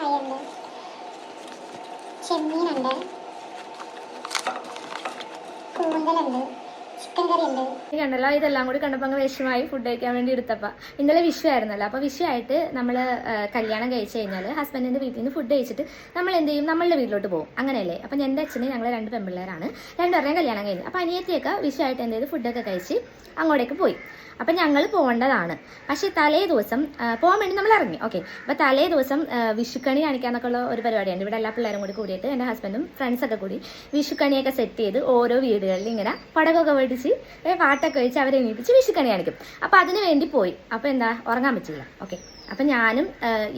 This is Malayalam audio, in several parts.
ചായയുണ്ട്, ചെമ്മീനുണ്ട്, കൂന്തലുണ്ട്, ചിക്കൻ കറി ഉണ്ട്. കണ്ടല്ലോ, ഇതെല്ലാം കൂടി കണ്ടപ്പോൾ അങ്ങ് വിഷമായി ഫുഡ് കഴിക്കാൻ വേണ്ടി എടുത്തപ്പോൾ. ഇന്നലെ വിഷു ആയിരുന്നല്ലോ. അപ്പോൾ വിഷു ആയിട്ട് നമ്മൾ കല്യാണം കഴിച്ച് കഴിഞ്ഞാൽ ഹസ്ബൻഡിൻ്റെ വീട്ടിൽ നിന്ന് ഫുഡ് കഴിച്ചിട്ട് നമ്മൾ എന്ത് ചെയ്യും, നമ്മളുടെ വീട്ടിലോട്ട് പോകും. അങ്ങനെയല്ലേ? അപ്പം എൻ്റെ അച്ഛന് ഞങ്ങൾ 2 പെൺപിള്ളേരാണ്, 2 പേരുടെയും കല്യാണം കഴിഞ്ഞു. അപ്പോൾ അനിയത്തിയൊക്കെ വിഷു ആയിട്ട് എന്ത് ചെയ്ത് ഫുഡൊക്കെ കഴിച്ച് അങ്ങോട്ടേക്ക് പോയി. അപ്പം ഞങ്ങൾ പോകേണ്ടതാണ്. പക്ഷേ തലേ ദിവസം പോകാൻ വേണ്ടി നമ്മൾ ഇറങ്ങി. ഓക്കെ, അപ്പോൾ തലേ ദിവസം വിഷുക്കണി കാണിക്കാന്നൊക്കെ ഉള്ള ഒരു പരിപാടിയുണ്ട്. ഇവിടെ എല്ലാ പിള്ളേരും കൂടി കൂടിയിട്ട് എൻ്റെ ഹസ്ബൻഡും ഫ്രണ്ട്സൊക്കെ കൂടി വിഷുക്കണിയൊക്കെ സെറ്റ് ചെയ്ത് ഓരോ വീടുകളിൽ ഇങ്ങനെ പടകമൊക്കെ മേടിച്ച് പാട്ടൊക്കെ വെച്ച് അവരെ എണീപ്പിച്ച് വിഷുക്കണി കാണിക്കും. അപ്പോൾ അതിന് വേണ്ടി പോയി. അപ്പോൾ എന്താ, ഉറങ്ങാൻ പറ്റില്ല. ഓക്കെ, അപ്പം ഞാനും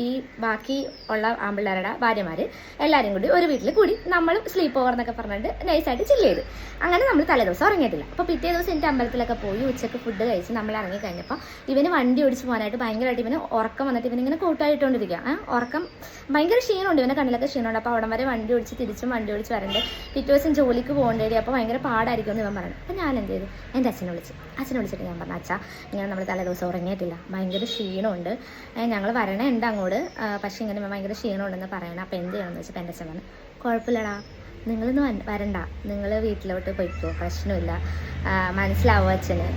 ഈ ബാക്കി ഉള്ള ആമ്പിള്ളേരുടെ ഭാര്യമാർ എല്ലാവരും കൂടി ഒരു വീട്ടിൽ കൂടി നമ്മൾ സ്ലീപ്പ് ഓവർ എന്നൊക്കെ പറഞ്ഞിട്ട് നൈസായിട്ട് ചില്ല് ചെയ്ത്. അങ്ങനെ നമ്മൾ തലേദിവസം ഉറങ്ങിയിട്ടില്ല. അപ്പോൾ പിറ്റേ ദിവസം എൻ്റെ അമ്പലത്തിലൊക്കെ പോയി ഉച്ചയ്ക്ക് ഫുഡ് കഴിച്ച് നമ്മൾ ഇറങ്ങി കഴിഞ്ഞപ്പോൾ ഇവന് വണ്ടി ഓടിച്ച് പോകാനായിട്ട് ഭയങ്കരമായിട്ട് ഇവന് ഉറക്കം വന്നിട്ട് ഇവനിങ്ങനെ കൂട്ടായിട്ടോണ്ടിരിക്കുക. ഉറക്കം ഭയങ്കര ക്ഷീണമുണ്ട്, ഇവൻ്റെ കണ്ണിലൊക്കെ ക്ഷീണമുണ്ട്. അപ്പോൾ അവിടം വരെ വണ്ടി ഓടിച്ച് തിരിച്ചും വണ്ടി ഓടിച്ച് വരണ്ടേ, പിറ്റേ ദിവസം ജോലിക്ക് പോകേണ്ടി. അപ്പോൾ ഭയങ്കര പാടായിരിക്കും എന്ന് ഇവൻ പറഞ്ഞു. അപ്പോൾ ഞാൻ എന്ത് ചെയ്തു, എൻ്റെ അച്ഛനെ വിളിച്ചിട്ട് ഞാൻ പറഞ്ഞു, അച്ഛാ ഇങ്ങനെ നമ്മൾ തലേദിവസം ഉറങ്ങിയിട്ടില്ല, ഭയങ്കര ക്ഷീണമുണ്ട്, ഞങ്ങൾ വരണുണ്ട് അങ്ങോട്ട്, പക്ഷേ ഇങ്ങനെ ഭയങ്കര ക്ഷീണമുണ്ടെന്ന് പറയണം. അപ്പോൾ എന്ത് ചെയ്യണമെന്ന് വെച്ചപ്പോൾ എൻ്റെ അച്ഛൻ പറഞ്ഞു, കുഴപ്പമില്ലടാ, നിങ്ങളൊന്ന് വരണ്ട, നിങ്ങൾ വീട്ടിലോട്ട് പോയിക്കോ, പ്രശ്നമില്ല, മനസ്സിലാവും അച്ഛന്,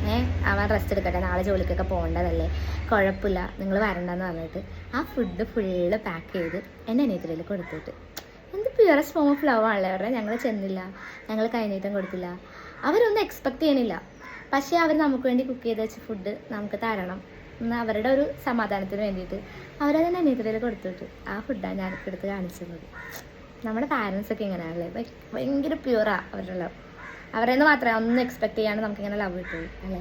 അവൻ റെസ്റ്റ് എടുക്കട്ടെ, നാളെ ജോലിക്കൊക്കെ പോകേണ്ടതല്ലേ, കുഴപ്പമില്ല, നിങ്ങൾ വരണ്ടെന്ന് പറഞ്ഞിട്ട് ആ ഫുഡ് ഫുള്ള് പാക്ക് ചെയ്ത് എൻ്റെ അനിയത്തിയിൽ കൊടുത്തിട്ട്. എന്ത് പ്യുവറസ്റ്റ് ഫോം ഓഫ് ലവ് ആണല്ലേ അവരുടെ. ഞങ്ങൾ ചെന്നില്ല, ഞങ്ങൾ കൈനീട്ടം കൊടുത്തില്ല, അവരൊന്നും എക്സ്പെക്റ്റ് ചെയ്യണില്ല. പക്ഷേ അവർ നമുക്ക് വേണ്ടി കുക്ക് ചെയ്ത് വെച്ച ഫുഡ് നമുക്ക് തരണം എന്ന് അവരുടെ ഒരു സമാധാനത്തിന് വേണ്ടിയിട്ട് അവരതിനെ അനിയത്തിയിൽ കൊടുത്തിട്ട് ആ ഫുഡാണ് ഞാനിപ്പോൾ എടുത്ത് കാണിച്ചിരുന്നത്. നമ്മുടെ പാരൻസൊക്കെ ഇങ്ങനെയാണല്ലേ, ഭയങ്കര പ്യുവറാണ് അവരുടെ ലവ്. അവരെന്ന് മാത്രമേ ഒന്നും എക്സ്പെക്ട് ചെയ്യാണ്ട് നമുക്കിങ്ങനെ ലവ് കിട്ടുള്ളൂ അല്ലേ.